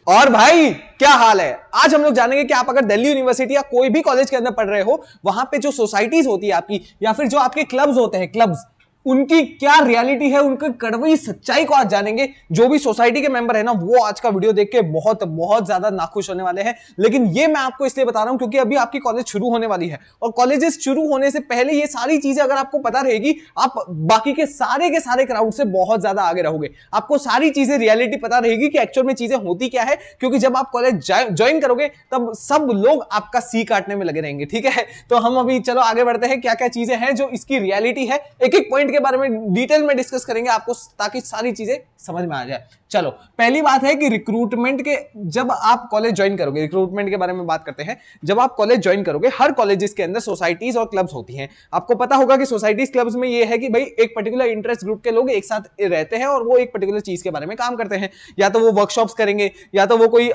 और भाई क्या हाल है। आज हम लोग जानेंगे कि आप अगर दिल्ली यूनिवर्सिटी या कोई भी कॉलेज के अंदर पढ़ रहे हो, वहां पे जो सोसाइटीज होती है आपकी, या फिर जो आपके क्लब्स होते हैं, क्लब्स, उनकी क्या रियलिटी है, उनकी कड़वी सच्चाई को आज जानेंगे। जो भी सोसाइटी के मेंबर है ना, वो आज का वीडियो देख के बहुत बहुत ज्यादा नाखुश होने वाले हैं। लेकिन ये मैं आपको इसलिए बता रहा हूं क्योंकि अभी आपकी कॉलेज शुरू होने वाली है, और कॉलेजेस शुरू होने से पहले ये सारी चीजें अगर आपको पता रहेगी, आप बाकी के सारे क्राउड से बहुत ज्यादा आगे रहोगे। आपको सारी चीजें रियलिटी पता रहेगी कि एक्चुअल में चीजें होती क्या है, क्योंकि जब आप कॉलेज ज्वाइन करोगे तब सब लोग आपका सी काटने में लगे रहेंगे। ठीक है, तो हम अभी चलो आगे बढ़ते हैं। क्या क्या चीजें हैं जो इसकी रियलिटी है, एक एक पॉइंट के बारे में डिटेल में डिस्कस करेंगे आपको, ताकि सारी चीजें समझ में आ जाए। चलो, पहली बात है कि रिक्रूटमेंट के, जब आप कॉलेज ज्वाइन करोगे, रिक्रूटमेंट के बारे में बात करते हैं। जब आप कॉलेज ज्वाइन करोगे, हर कॉलेजेस के अंदर सोसाइटीज और क्लब्स होती हैं। आपको पता होगा कि सोसाइटीज क्लब्स में ये है कि भाई एक पर्टिकुलर इंटरेस्ट ग्रुप के लोग एक साथ रहते हैं और वो एक पर्टिकुलर चीज के बारे में काम करते हैं। या तो वो वर्कशॉप्स करेंगे, या तो वो कोई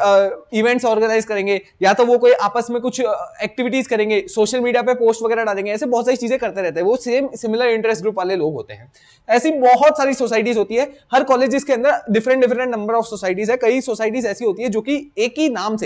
इवेंट्स ऑर्गेनाइज करेंगे, या तो वो कोई आपस में कुछ एक्टिविटीज करेंगे, सोशल मीडिया पे पोस्ट वगैरह डालेंगे, ऐसे बहुत सारी चीजें करते रहते हैं। वो सेम सिमिलर इंटरेस्ट ग्रुप वाले लोग होते हैं। ऐसी बहुत सारी सोसाइटीज होती है। हर कॉलेजेस के अंदर डिफरेंट नंबर ऑफ सोसाइटीज है। कई सोसाइटीज ऐसी होती है जो कि एक ही नाम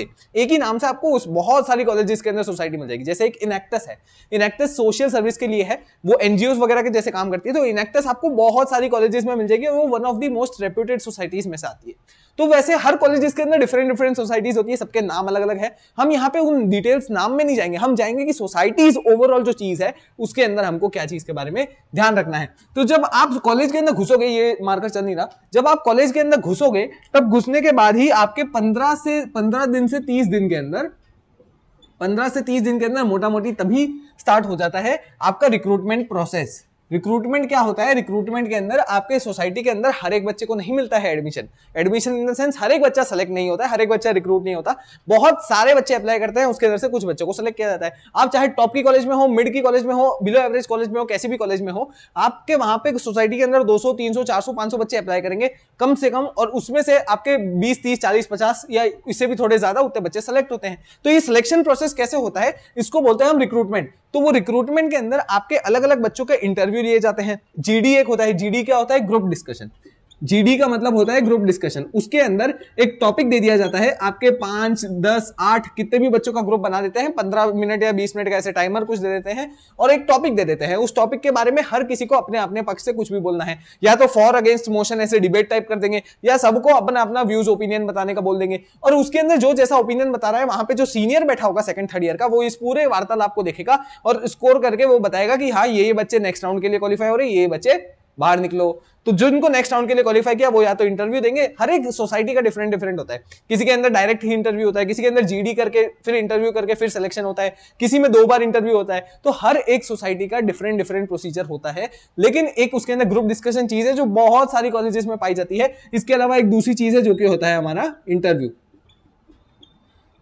से आपको उस बहुत सारी कॉलेजेस के अंदर सोसाइटी मिल जाएगी। जैसे एक इनेक्टस है, इनेक्टस सोशल सर्विस के लिए है, वो एनजीओ वगैरह के जैसे काम करती है। तो इनेक्टस आपको बहुत सारी कॉलेजेस में मिल जाएगी और वो one of the most reputed societies में से आती है। तो वैसे हर कॉलेजेस के अंदर डिफरेंट सोसाइटीज होती है, सबके नाम अलग अलग है। हम यहाँ पे उन डिटेल्स नाम में नहीं जाएंगे, हम जाएंगे कि सोसाइटीज ओवरऑल जो चीज है उसके अंदर हमको क्या चीज के बारे में ध्यान रखना है। तो जब आप कॉलेज के अंदर घुसोगे, ये मार्कर चल नहीं रहा, जब आप कॉलेज के अंदर घुसोगे, तब घुसने के बाद ही आपके 15 दिन से 30 दिन के अंदर, 15 से 30 दिन के अंदर मोटा मोटी तभी स्टार्ट हो जाता है आपका रिक्रूटमेंट प्रोसेस। रिक्रूटमेंट क्या होता है? रिक्रूटमेंट के अंदर आपके सोसाइटी के अंदर हर एक बच्चे को नहीं मिलता है एडमिशन इन द सेंस हर एक बच्चा सेलेक्ट नहीं होता है, हर एक बच्चा रिक्रूट नहीं होता। बहुत सारे बच्चे अप्लाई करते हैं, उसके अंदर से कुछ बच्चों को सेलेक्ट किया जाता है। आप चाहे टॉप की कॉलेज में हो, मिड की कॉलेज में हो, बिलो एवरेज कॉलेज में हो, कैसी भी कॉलेज में हो, आपके वहां पे सोसाइटी के अंदर 200 300 400 500 बच्चे अप्लाई करेंगे कम से कम, और उसमें से आपके 20 30 40 50 या इससे भी थोड़े ज्यादा उतने बच्चे सेलेक्ट होते हैं। तो ये सिलेक्शन प्रोसेस कैसे होता है, इसको बोलते हैं हम रिक्रूटमेंट। तो वो रिक्रूटमेंट के अंदर आपके अलग अलग बच्चों के इंटरव्यू लिए जाते हैं। जीडी एक होता है, जीडी क्या होता है? Group discussion. जीडी का मतलब होता है ग्रुप डिस्कशन। उसके अंदर एक टॉपिक दे दिया जाता है, आपके 5 10 8 कितने भी बच्चों का ग्रुप बना देते हैं, 15 मिनट या 20 मिनट का ऐसे टाइमर कुछ दे देते हैं, और एक टॉपिक दे देते हैं। उस टॉपिक के बारे में हर किसी को अपने अपने पक्ष से कुछ भी बोलना है, या तो फॉर अगेंस्ट मोशन ऐसे डिबेट टाइप कर देंगे, या सबको अपना अपना व्यूज ओपिनियन बताने का बोल देंगे। और उसके अंदर जो जैसा ओपिनियन बता रहा है, वहां पे जो सीनियर बैठा होगा सेकंड थर्ड ईयर का, वो इस पूरे वार्तालाप को देखेगा और स्कोर करके वो बताएगा कि हाँ ये बच्चे नेक्स्ट राउंड के लिए क्वालिफाई हो रहे, ये बच्चे बाहर निकलो। तो जिनको नेक्स्ट राउंड के लिए क्वालिफाई किया वो या तो इंटरव्यू देंगे। हर एक सोसाइटी का डिफरेंट होता है। किसी के अंदर डायरेक्ट ही इंटरव्यू होता है, किसी के अंदर जीडी करके फिर इंटरव्यू करके फिर सिलेक्शन होता है, किसी में 2 बार इंटरव्यू होता है। तो हर एक सोसाइटी का डिफरेंट प्रोसीजर होता है। लेकिन एक उसके अंदर ग्रुप डिस्कशन चीज है जो बहुत सारी कॉलेजेस में पाई जाती है। इसके अलावा एक दूसरी चीज है जो कि होता है हमारा इंटरव्यू।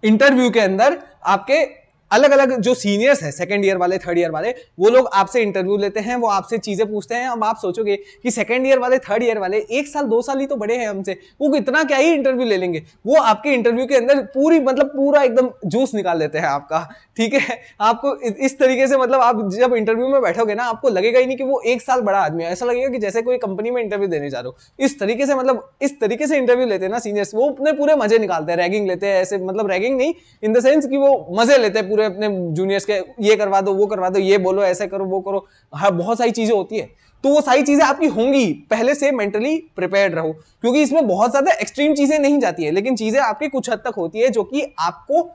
इंटरव्यू के अंदर आपके अलग अलग जो सीनियर्स हैं, सेकंड ईयर वाले, थर्ड ईयर वाले, वो लोग आपसे इंटरव्यू लेते हैं, वो आपसे चीजें पूछते हैं। अब आप सोचोगे कि सेकंड ईयर वाले, थर्ड ईयर वाले 1 साल 2 साल ही तो बड़े हैं हमसे, वो इतना क्या ही इंटरव्यू ले लेंगे। वो आपके इंटरव्यू के अंदर पूरा एकदम जूस निकाल लेते हैं आपका। ठीक है, आपको इस तरीके से, मतलब आप जब इंटरव्यू में बैठोगे ना, आपको लगेगा ही नहीं कि वो 1 साल बड़ा आदमी है, ऐसा लगेगा कि जैसे कोई कंपनी में इंटरव्यू देने जा रहे हो। इस तरीके से, मतलब इस तरीके से इंटरव्यू लेते हैं ना सीनियर्स, वो अपने पूरे मजे निकालते हैं, रैगिंग लेते हैं ऐसे, मतलब रैगिंग नहीं इन द सेंस कि वो मजे लेते हैं पूरे अपने जूनियर के, ये करवा दो, वो करवा दो, ये बोलो, ऐसे करो, वो करो। हाँ, बहुत सारी चीजें होती है। तो वो सारी चीजें आपकी होंगी, पहले से मेंटली प्रिपेयर्ड रहो, क्योंकि इसमें बहुत ज्यादा एक्सट्रीम चीजें नहीं जाती है, लेकिन चीजें आपकी कुछ हद तक होती है जो कि आपको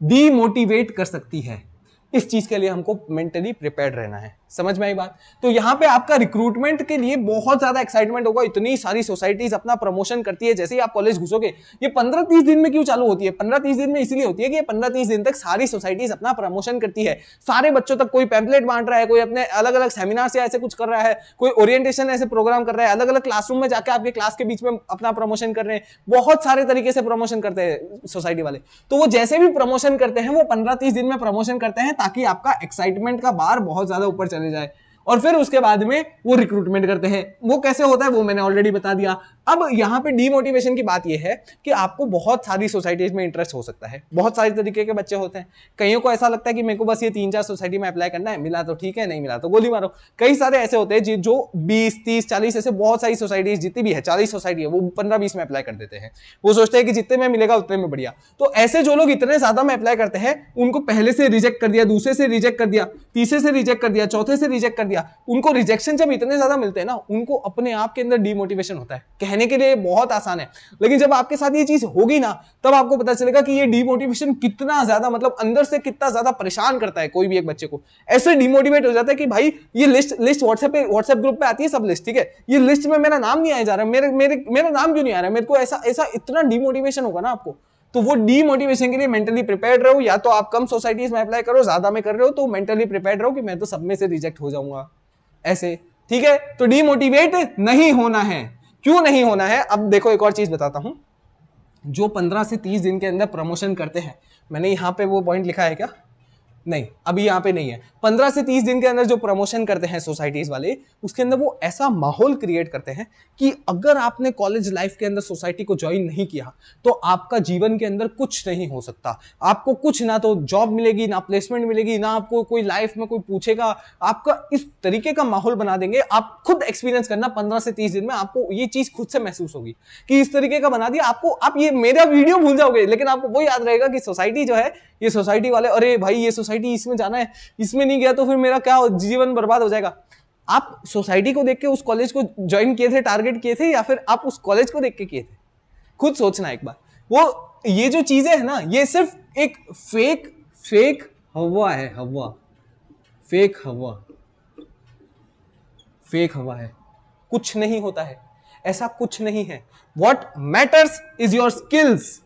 डीमोटिवेट कर सकती है। इस चीज के लिए हमको मेंटली प्रिपेयर्ड रहना है। समझ में आई बात? तो यहां पे आपका रिक्रूटमेंट के लिए बहुत ज्यादा एक्साइटमेंट होगा। इतनी सारी सोसाइटीज अपना प्रमोशन करती है। जैसे ही आप कॉलेज घुसोगे, ये 15-30 दिन में क्यों चालू होती है? 15-30 दिन में इसलिए होती है कि ये 15-30 दिन तक सारी सोसाइटीज अपना प्रमोशन करती है। सारे बच्चों तक कोई पैम्पलेट बांट रहा है, कोई अपने अलग अलग सेमिनार से ऐसे कुछ कर रहा है, कोई ओरिएंटेशन ऐसे प्रोग्राम कर रहा है, अलग अलग क्लासरूम में जाकर आपके क्लास के बीच में अपना प्रमोशन कर रहे हैं। बहुत सारे तरीके से प्रमोशन करते हैं सोसाइटी वाले। तो वो जैसे भी प्रमोशन करते हैं, वो 15-30 दिन में प्रमोशन करते हैं, ताकि आपका एक्साइटमेंट का बार बहुत ज्यादा ऊपर चले जाए। और फिर उसके बाद में वो रिक्रूटमेंट करते हैं। वो कैसे होता है वो मैंने ऑलरेडी बता दिया। अब यहाँ पे डीमोटिवेशन की बात यह है कि आपको बहुत सारी सोसाइटीज में इंटरेस्ट हो सकता है, बहुत सारे तरीके के बच्चे होते हैं। कईयों को ऐसा लगता है कि मेरे को बस ये 3-4 सोसाइटी में अप्लाई करना है, मिला तो ठीक है, नहीं मिला तो गोली मारो। कई सारे ऐसे होते हैं जो 20, 30, 40 ऐसे बहुत सारी सोसाइटीज जितनी भी है, 40 सोसाइटी है, वो 15-20 में अप्लाई कर देते हैं। वो सोचते हैं कि जितने में मिलेगा उतने में बढ़िया। तो ऐसे जो लोग इतने ज्यादा में अप्लाई करते हैं, उनको पहले से रिजेक्ट कर दिया, दूसरे से रिजेक्ट कर दिया, तीसरे से रिजेक्ट कर दिया, चौथे से रिजेक्ट कर दिया। उनको रिजेक्शन जब इतने ज्यादा मिलते हैं ना, उनको अपने आप के अंदर डीमोटिवेशन होता है। कहने के लिए बहुत आसान है, लेकिन जब आपके साथ ये चीज होगी ना, तब आपको पता चलेगा कि ये डीमोटिवेशन कितना ज्यादा, मतलब अंदर से कितना ज्यादा परेशान करता है कोई भी एक बच्चे को। ऐसे डीमोटिवेट हो जाता है कि भाई ये लिस्ट व्हाट्सएप ग्रुप पे आती है, सब लिस्ट, ठीक है, ये लिस्ट में मेरा नाम नहीं आया जा रहा, मेरा नाम क्यों नहीं आ रहा, मेरे को ऐसा इतना डीमोटिवेशन होगा ना आपको। तो वो डीमोटिवेशन के लिए मेंटली प्रिपेयर्ड रहो। या तो आप कम सोसाइटीज में अप्लाई करो, ज्यादा में कर रहे हो तो मेंटली प्रिपेयर्ड रहो कि मैं तो सब में से रिजेक्ट हो जाऊंगा ऐसे, ठीक है। तो डीमोटिवेट नहीं होना है। क्यों नहीं होना है, अब देखो एक और चीज बताता हूं। जो 15 से 30 दिन के अंदर प्रमोशन करते हैं, मैंने यहां पे वो पॉइंट लिखा है क्या, नहीं अभी यहां पे नहीं है। 15 से 30 दिन के अंदर जो प्रमोशन करते हैं सोसाइटीज वाले, उसके अंदर वो ऐसा माहौल क्रिएट करते हैं कि अगर आपने कॉलेज लाइफ के अंदर सोसाइटी को ज्वाइन नहीं किया तो आपका जीवन के अंदर कुछ नहीं हो सकता। आपको कुछ, ना तो जॉब मिलेगी, ना प्लेसमेंट मिलेगी, ना आपको कोई लाइफ में कोई पूछेगा। आपका इस तरीके का माहौल बना देंगे, आप खुद एक्सपीरियंस करना, 15 से 30 दिन में आपको ये चीज खुद से महसूस होगी कि इस तरीके का बना दिया आपको। आप ये मेरा वीडियो भूल जाओगे, लेकिन आपको वो याद रहेगा कि सोसाइटी जो है, ये सोसाइटी वाले, अरे भाई ये सोसाइटी, इसमें जाना है, इसमें नहीं गया तो फिर मेरा क्या जीवन बर्बाद हो जाएगा। आप सोसाइटी को देख के उस कॉलेज को ज्वाइन किए थे, टारगेट किए थे, या फिर आप उस कॉलेज को देख के किए थे? खुद सोचना एक बार। वो ये जो चीजें है ना, ये सिर्फ एक फेक हवा है, फेक हवा है। कुछ नहीं होता है, ऐसा कुछ नहीं है। What matters is your skills.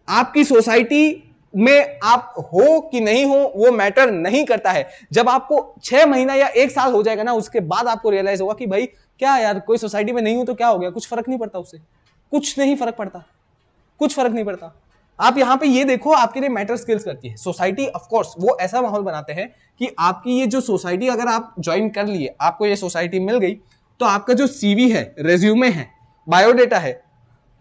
आपकी सोसाइटी में आप हो कि नहीं हो वो मैटर नहीं करता है। जब आपको 6 महीना या 1 साल हो जाएगा ना, उसके बाद आपको रियलाइज होगा कि भाई क्या यार, कोई सोसाइटी में नहीं हूं तो क्या हो गया, कुछ फर्क नहीं पड़ता उससे, कुछ नहीं फर्क पड़ता, कुछ फर्क नहीं पड़ता। आप यहां पे ये देखो, आपके लिए मैटर स्किल्स करती है सोसाइटी। ऑफ कोर्स वो ऐसा माहौल बनाते हैं कि आपकी ये जो सोसाइटी, अगर आप ज्वाइन कर लिए, आपको ये सोसाइटी मिल गई, तो आपका जो सीवी है, रेज्यूमे है, बायोडेटा है,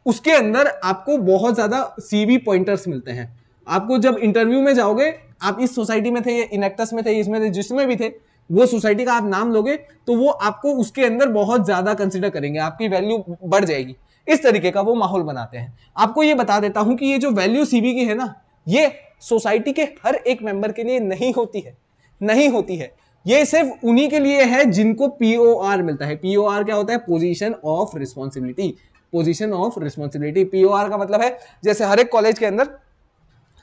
उसके अंदर आपको बहुत ज्यादा सीवी पॉइंटर्स मिलते हैं। आपको जब इंटरव्यू में जाओगे, आप इस सोसाइटी में थे, इनेक्टस में थे, इसमें थे, जिसमें भी थे, वो सोसाइटी का आप नाम लोगे तो वो आपको उसके अंदर बहुत ज्यादा कंसिडर करेंगे, आपकी वैल्यू बढ़ जाएगी। इस तरीके का वो माहौल बनाते हैं। आपको ये बता देता हूं कि ये जो वैल्यू सीवी की है ना, ये सोसाइटी के हर एक मेंबर के लिए नहीं होती है, नहीं होती है। ये सिर्फ उन्हीं के लिए है जिनको पीओआर मिलता है। पीओआर क्या होता है? Position of responsibility. Position of responsibility, POR का मतलब है, जैसे हर एक कॉलेज के अंदर,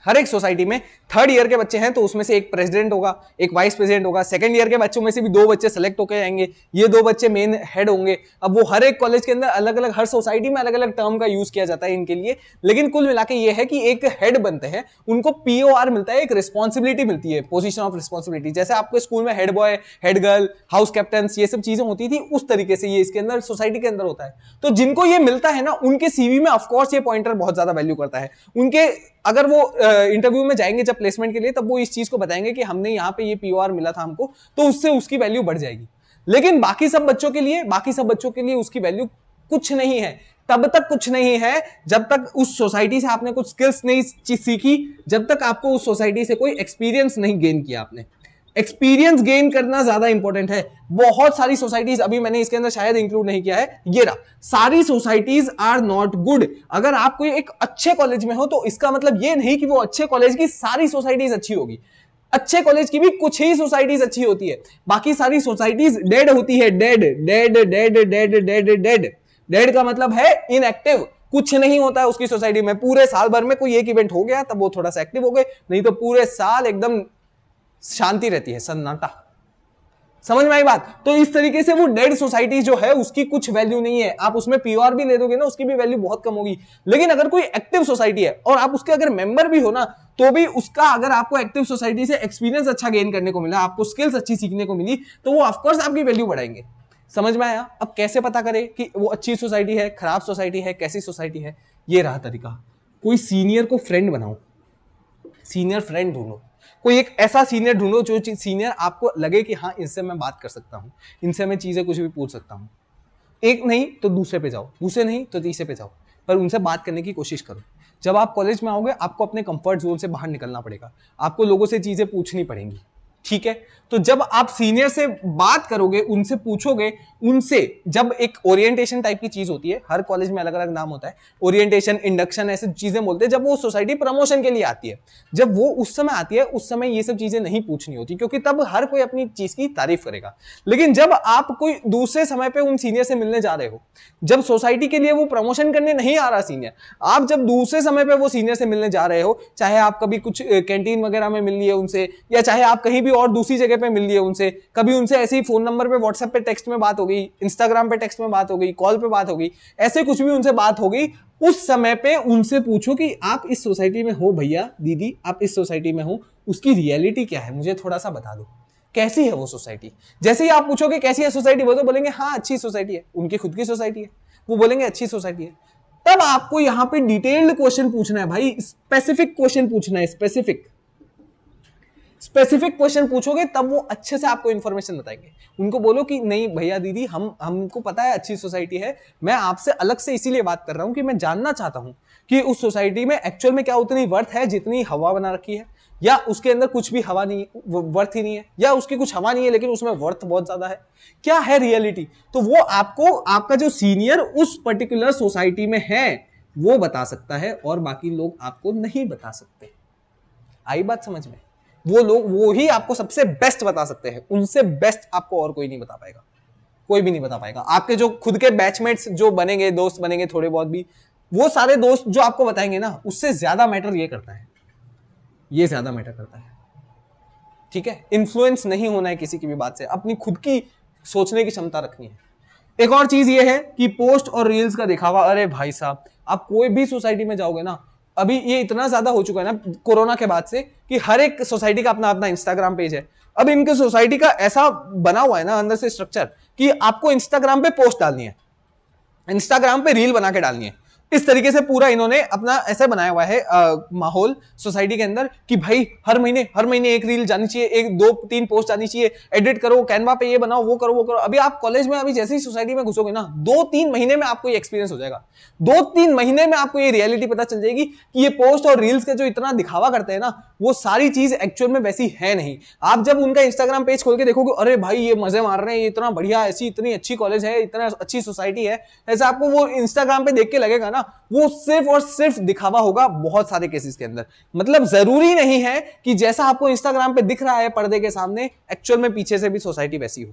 हर एक सोसाइटी में 3rd ईयर के बच्चे हैं तो उसमें से एक प्रेसिडेंट होगा, एक वाइस प्रेसिडेंट होगा। 2nd ईयर के बच्चों में से भी 2 बच्चे सेलेक्ट होकर आएंगे, ये 2 बच्चे मेन हेड होंगे। अब वो हर एक कॉलेज के अंदर अलग अलग, हर सोसाइटी में अलग अलग टर्म का यूज किया जाता है इनके लिए, लेकिन कुल मिला के ये है कि एक हेड बनते हैं, उनको पीओआर मिलता है, एक रिस्पॉन्सिबिलिटी मिलती है, पोजीशन ऑफ रिस्पॉन्सिबिलिटी। जैसे आपको स्कूल में head boy, head girl, house captain, ये सब चीजें होती थी, उस तरीके से ये इसके अंदर सोसाइटी के अंदर होता है। तो जिनको ये मिलता है ना, उनके सीवी में ऑफकोर्स ये पॉइंटर बहुत ज्यादा वैल्यू करता है। उनके अगर वो इंटरव्यू में जाएंगे जब प्लेसमेंट के लिए, तब वो इस चीज को बताएंगे कि हमने यहाँ पे ये पीओआर मिला था हमको, तो उससे उसकी वैल्यू बढ़ जाएगी। लेकिन बाकी सब बच्चों के लिए उसकी वैल्यू कुछ नहीं है। तब तक कुछ नहीं है जब तक उस सोसाइटी से आपने कुछ स्किल्स नहीं सीखी, जब तक आपको उस सोसाइटी से कोई एक्सपीरियंस नहीं गेन किया। आपने एक्सपीरियंस गेन करना ज्यादा इंपॉर्टेंट है। बहुत सारी सोसाइटीज, अभी मैंने इसके अंदर शायद इंक्लूड नहीं किया है, ये रहा, सारी सोसाइटीज आर नॉट गुड। अगर आप कोई एक अच्छे कॉलेज में हो तो इसका मतलब ये नहीं कि वो अच्छे कॉलेज की सारी सोसाइटीज अच्छी होगी। अच्छे कॉलेज की भी कुछ ही सोसाइटीज अच्छी होती है, बाकी सारी सोसाइटीज डेड होती है। Dead dead dead dead dead dead dead का मतलब है इनएक्टिव, कुछ नहीं होता है उसकी सोसाइटी में। पूरे साल भर में कोई एक इवेंट हो गया तब वो थोड़ा सा एक्टिव हो गए, नहीं तो पूरे साल एकदम शांति रहती है, सन्नाटा। समझ में आई बात? तो इस तरीके से वो डेड सोसाइटी जो है उसकी कुछ वैल्यू नहीं है। आप उसमें पीआर भी ले दोगे ना, उसकी भी वैल्यू बहुत कम होगी। लेकिन अगर कोई एक्टिव सोसाइटी है और आप उसके अगर मेंबर भी हो ना, तो भी उसका, अगर आपको एक्टिव सोसाइटी से एक्सपीरियंस अच्छा गेन करने को मिला, आपको स्किल्स अच्छी सीखने को मिली, तो वो ऑफकोर्स आपकी वैल्यू बढ़ाएंगे। समझ में आया? अब कैसे पता करें कि वो अच्छी सोसाइटी है, खराब सोसाइटी है, कैसी सोसाइटी है? ये रहा तरीका। कोई सीनियर को फ्रेंड बनाओ, सीनियर फ्रेंड ढूंढो। कोई एक ऐसा सीनियर ढूंढो जो सीनियर आपको लगे कि हाँ, इनसे मैं बात कर सकता हूं, इनसे मैं चीजें कुछ भी पूछ सकता हूं। एक नहीं तो दूसरे पे जाओ, दूसरे नहीं तो तीसरे पे जाओ, पर उनसे बात करने की कोशिश करो। जब आप कॉलेज में आओगे आपको अपने कंफर्ट जोन से बाहर निकलना पड़ेगा, आपको लोगों से चीजें पूछनी पड़ेंगी, ठीक है। तो जब आप सीनियर से बात करोगे, उनसे पूछोगे, उनसे जब एक ओरिएंटेशन टाइप की चीज होती है, हर कॉलेज में अलग अलग नाम होता है, ओरिएंटेशन, इंडक्शन, ऐसे चीजें बोलते हैं, जब वो सोसाइटी प्रमोशन के लिए आती है, जब वो उस समय आती है, उस समय ये सब चीजें नहीं पूछनी होती, क्योंकि तब हर कोई अपनी चीज की तारीफ करेगा। लेकिन जब आप कोई दूसरे समय पे उन सीनियर से मिलने जा रहे हो, जब सोसाइटी के लिए वो प्रमोशन करने नहीं आ रहा सीनियर, आप जब दूसरे समय पे वो सीनियर से मिलने जा रहे हो, चाहे आप कभी कुछ कैंटीन वगैरह में मिल लिए उनसे, या चाहे आप कहीं भी और दूसरी जगह पे मिल लिए उनसे, कभी उनसे ऐसे ही फोन नंबर पे, व्हाट्सएप पे टेक्स्ट में बात हो गई, इंस्टाग्राम पे टेक्स्ट में बात हो गई, कॉल पे बात हो गई, ऐसे कुछ भी उनसे बात हो गई, उस समय पे उनसे पूछो कि आप इस सोसाइटी में हो भैया दीदी, आप इस सोसाइटी में हो, उसकी रियलिटी क्या है, मुझे थोड़ा सा बता दो, कैसी है वो सोसाइटी। जैसे ही आप पूछोगे कैसी है सोसाइटी, वो तो बोलेंगे हाँ अच्छी सोसाइटी है, उनकी खुद की सोसाइटी है, वो बोलेंगे अच्छी सोसाइटी है। तब आपको यहां पे डिटेल्ड क्वेश्चन पूछना है भाई, स्पेसिफिक क्वेश्चन पूछना है, स्पेसिफिक क्वेश्चन पूछोगे तब वो अच्छे से आपको इंफॉर्मेशन बताएंगे। उनको बोलो कि नहीं भैया दीदी, हमको पता है अच्छी सोसाइटी है, मैं आपसे अलग से इसीलिए बात कर रहा हूं कि मैं जानना चाहता हूं कि उस सोसाइटी में एक्चुअल में क्या उतनी वर्थ है जितनी हवा बना रखी है, या उसके अंदर कुछ भी हवा नहीं, वर्थ ही नहीं है, या उसकी कुछ हवा नहीं है लेकिन उसमें वर्थ बहुत ज्यादा है, क्या है रियलिटी। तो वो आपको, आपका जो सीनियर उस पर्टिकुलर सोसाइटी में है वो बता सकता है, और बाकी लोग आपको नहीं बता सकते। आई बात समझ में। वो लोग वो ही आपको सबसे बेस्ट बता सकते हैं, उनसे बेस्ट आपको और कोई नहीं बता पाएगा, कोई भी नहीं बता पाएगा। आपके जो खुद के बैचमेट्स जो बनेंगे, दोस्त बनेंगे थोड़े बहुत भी, वो सारे दोस्त जो आपको बताएंगे ना, उससे ज्यादा मैटर ये करता है, ये ज्यादा मैटर करता है, ठीक है। इन्फ्लुएंस नहीं होना है किसी की भी बात से, अपनी खुद की सोचने की क्षमता रखनी है। एक और चीज ये है कि पोस्ट और रील्स का दिखावा, अरे भाई साहब, आप कोई भी सोसाइटी में जाओगे ना, अभी ये इतना ज्यादा हो चुका है ना कोरोना के बाद से, कि हर एक सोसाइटी का अपना अपना इंस्टाग्राम पेज है। अब इनके सोसाइटी का ऐसा बना हुआ है ना अंदर से स्ट्रक्चर, कि आपको इंस्टाग्राम पे पोस्ट डालनी है, इंस्टाग्राम पे रील बना के डालनी है। इस तरीके से पूरा इन्होंने अपना ऐसा बनाया हुआ है माहौल सोसाइटी के अंदर, कि भाई हर महीने एक रील जानी चाहिए, एक दो तीन पोस्ट जानी चाहिए, एडिट करो, कैनवा पे ये बनाओ, वो करो वो करो। अभी आप कॉलेज में अभी जैसे ही सोसाइटी में घुसोगे ना, 2-3 महीने में आपको ये एक्सपीरियंस हो जाएगा, 2-3 महीने में आपको ये रियलिटी पता चल जाएगी कि ये पोस्ट और रील्स के जो इतना दिखावा करते हैं ना, वो सारी चीज एक्चुअल में वैसी है नहीं। आप जब उनका इंस्टाग्राम पेज खोल के देखोगे, अरे भाई ये मजे मार रहे हैं, ये इतना बढ़िया, ऐसी इतनी अच्छी कॉलेज है, इतना अच्छी सोसाइटी है, ऐसा आपको वो इंस्टाग्राम पे देख के लगेगा ना, वो सिर्फ और सिर्फ दिखावा होगा बहुत सारे केसेस के अंदर। मतलब जरूरी नहीं है कि जैसा आपको इंस्टाग्राम पे दिख रहा है पर्दे के सामने, एक्चुअल में पीछे से भी सोसाइटी वैसी हो।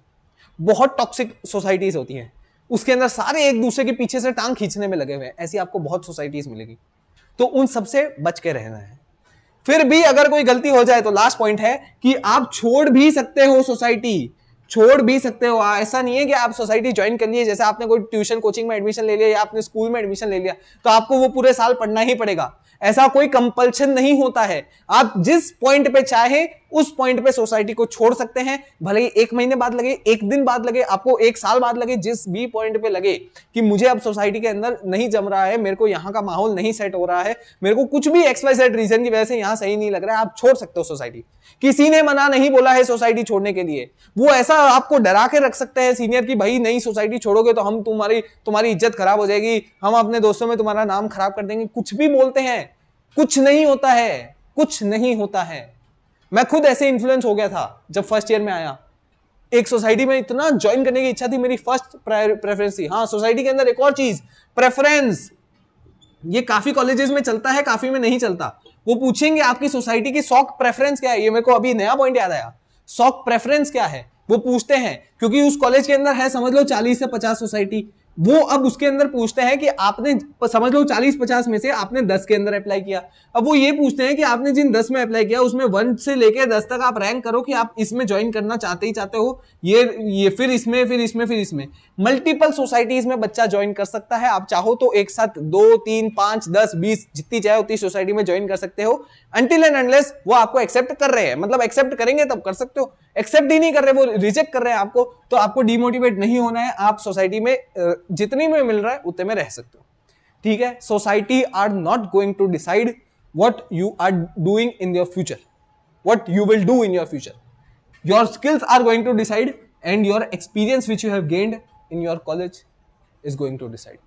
बहुत टॉक्सिक सोसाइटीज होती हैं, उसके अंदर सारे एक दूसरे के पीछे से टांग खींचने में लगे हुए हैं, ऐसी आपको बहुत सोसाइटीज मिलेगी। तो उन सबसे बच के रहना है। फिर भी अगर कोई गलती हो जाए तो लास्ट पॉइंट है कि आप छोड़ भी सकते हो सोसाइटी, छोड़ भी सकते हो। ऐसा नहीं है कि आप सोसाइटी ज्वाइन कर लिए, जैसे आपने कोई ट्यूशन कोचिंग में एडमिशन ले लिया या आपने स्कूल में एडमिशन ले लिया तो आपको वो पूरे साल पढ़ना ही पड़ेगा, ऐसा कोई कंपल्शन नहीं होता है। आप जिस पॉइंट पे चाहे उस पॉइंट पे सोसाइटी को छोड़ सकते हैं, भले ही 1 महीने बाद लगे, 1 दिन बाद लगे, आपको 1 साल बाद लगे, जिस भी पॉइंट पे लगे कि मुझे अब सोसाइटी के अंदर नहीं जम रहा है, मेरे को यहाँ का माहौल नहीं सेट हो रहा है, मेरे को कुछ भी XYZ रीजन की वजह से यहाँ सही नहीं लग रहा है, आप छोड़ सकते हो सोसाइटी। किसी ने मना नहीं बोला है सोसाइटी छोड़ने के लिए। वो ऐसा आपको डरा के रख सकते हैं सीनियर की भाई नहीं सोसाइटी छोड़ोगे तो हम तुम्हारी इज्जत खराब हो जाएगी, हम अपने दोस्तों में तुम्हारा नाम खराब कर देंगे, कुछ भी बोलते हैं, कुछ नहीं होता है, कुछ नहीं होता है। मैं खुद ऐसे इन्फ्लुएंस हो गया था जब फर्स्ट ईयर में आया, एक सोसाइटी में इतना ज्वाइन करने की इच्छा थी, मेरी फर्स्ट प्रेफरेंस थी। हाँ, सोसाइटी के अंदर एक और चीज, प्रेफरेंस, ये काफी कॉलेजेस में चलता है, काफी में नहीं चलता। वो पूछेंगे आपकी सोसाइटी की सॉक प्रेफरेंस क्या है, ये मेरे को अभी नया पॉइंट याद आया, सॉक प्रेफरेंस क्या है वो पूछते हैं, क्योंकि उस कॉलेज के अंदर है समझ लो 40 से 50 सोसाइटी, वो अब उसके अंदर पूछते हैं कि आपने समझ लो 40-50 में से आपने 10 के अंदर अप्लाई किया, अब वो ये पूछते हैं कि आपने जिन 10 में अप्लाई किया उसमें 1 से लेके 10 तक आप रैंक करो कि आप इसमें ज्वाइन करना चाहते ही चाहते हो, ये फिर इसमें फिर इसमें फिर इसमें। मल्टीपल सोसाइटीज में बच्चा ज्वाइन कर सकता है, आप चाहो तो एक साथ 2, 3, 5, 10, 20 जितनी चाहे उतनी सोसाइटी में ज्वाइन कर सकते हो, अनटिल एंड अनलेस वो आपको एक्सेप्ट कर रहे हैं, मतलब एक्सेप्ट करेंगे तब कर सकते हो, एक्सेप्ट ही नहीं कर रहे, वो रिजेक्ट कर रहे हैं आपको, तो आपको डिमोटिवेट नहीं होना है, आप सोसाइटी में जितनी में मिल रहा है उतने में रह सकते हो, ठीक है। Society are not going to decide what you are doing in your future, what you will do in your future, your skills are going to decide and your experience which you have gained in your college, is going to decide.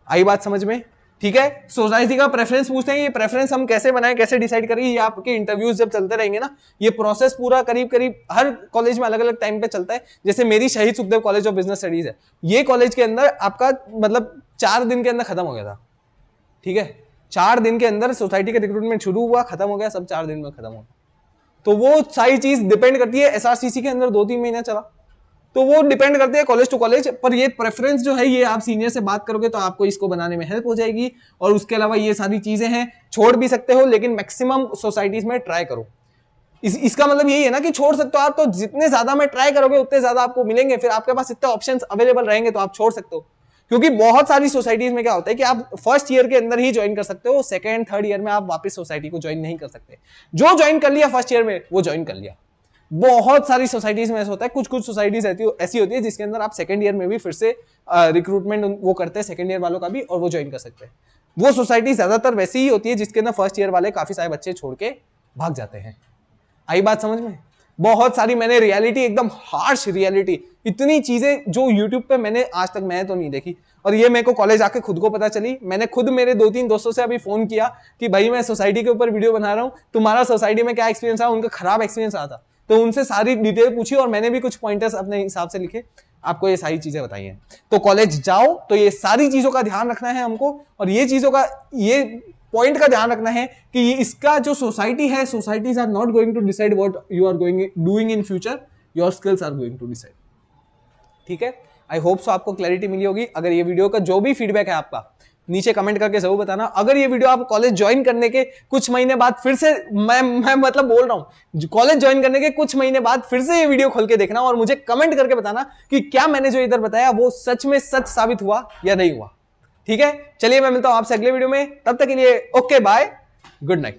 आई बात समझ में? ठीक है, society का preference पूछते हैं, ये प्रेफरेंस हम कैसे बनाएं, कैसे डिसाइड करें, ये आपके इंटरव्यूज जब चलते रहेंगे ना, ये प्रोसेस पूरा करीब करीब हर कॉलेज में अलग अलग टाइम पे चलता है। जैसे मेरी शहीद Sukhdev college of business studies है, ये कॉलेज के अंदर आपका मतलब 4 दिन के अंदर खत्म हो गया था। ठीक है, 4 दिन के अंदर सोसाइटी का रिक्रूटमेंट शुरू हुआ, खत्म हो गया, सब 4 दिन में खत्म हो गया। तो वो सारी चीज डिपेंड करती है। एसआरसीसी के अंदर 2-3 महीना चला, तो वो डिपेंड करते हैं कॉलेज टू कॉलेज। पर ये प्रेफरेंस जो है, ये आप सीनियर से बात करोगे तो आपको इसको बनाने में हेल्प हो जाएगी। और उसके अलावा ये सारी चीजें हैं, छोड़ भी सकते हो, लेकिन मैक्सिमम सोसाइटीज में ट्राई करो। इसका मतलब यही है ना कि छोड़ सकते हो आप, तो जितने ज्यादा में ट्राई करोगे उतने ज्यादा आपको मिलेंगे, फिर आपके पास इतने ऑप्शंस अवेलेबल रहेंगे तो आप छोड़ सकते हो। क्योंकि बहुत सारी सोसाइटीज में क्या होता है कि आप फर्स्ट ईयर के अंदर ही ज्वाइन कर सकते हो, सेकंड थर्ड ईयर में आप वापस सोसाइटी को ज्वाइन नहीं कर सकते। जो ज्वाइन कर लिया फर्स्ट ईयर में वो ज्वाइन कर लिया। बहुत सारी सोसाइटीज में ऐसा होता है, कुछ कुछ सोसाइटीज ऐसी होती है जिसके अंदर आप सेकंड ईयर में भी फिर से रिक्रूटमेंट वो करते हैं, सेकंड ईयर वालों का भी, और वो ज्वाइन कर सकते हैं। वो सोसाइटी ज्यादातर वैसी ही होती है जिसके अंदर फर्स्ट ईयर वाले काफी सारे बच्चे छोड़ के भाग जाते हैं। आई बात समझ में? बहुत सारी मैंने रियलिटी, एकदम हार्श रियलिटी, इतनी चीजें जो यूट्यूब पे मैंने आज तक मैं तो नहीं देखी, और ये मेरे को कॉलेज आके खुद को पता चली। मैंने खुद मेरे 2-3 दोस्तों से अभी फोन किया कि भाई मैं सोसाइटी के ऊपर वीडियो बना रहा हूँ, तुम्हारा सोसाइटी में क्या एक्सपीरियंस रहा? उनका खराब एक्सपीरियंस रहा था, तो उनसे सारी डिटेल पूछी और मैंने भी कुछ पॉइंटर्स अपने हिसाब से लिखे, आपको ये सारी चीजें बताई हैं। तो कॉलेज जाओ तो ये सारी चीजों का ध्यान रखना है हमको, और ये चीजों का, ये पॉइंट का ध्यान रखना है कि इसका जो सोसाइटी है, societies are not going to decide what you are going doing in future, your skills are going to decide. ठीक है, आई होप सो आपको क्लैरिटी मिली होगी। अगर ये वीडियो का जो भी फीडबैक है आपका, नीचे कमेंट करके जरूर बताना। अगर ये वीडियो आप कॉलेज ज्वाइन करने के कुछ महीने बाद फिर से, मैं मतलब बोल रहा हूं, कॉलेज ज्वाइन करने के कुछ महीने बाद फिर से ये वीडियो खोल के देखना और मुझे कमेंट करके बताना कि क्या मैंने जो इधर बताया वो सच में सच साबित हुआ या नहीं हुआ। ठीक है, चलिए मैं मिलता हूं आपसे अगले वीडियो में, तब तक के लिए ओके बाय, गुड नाइट।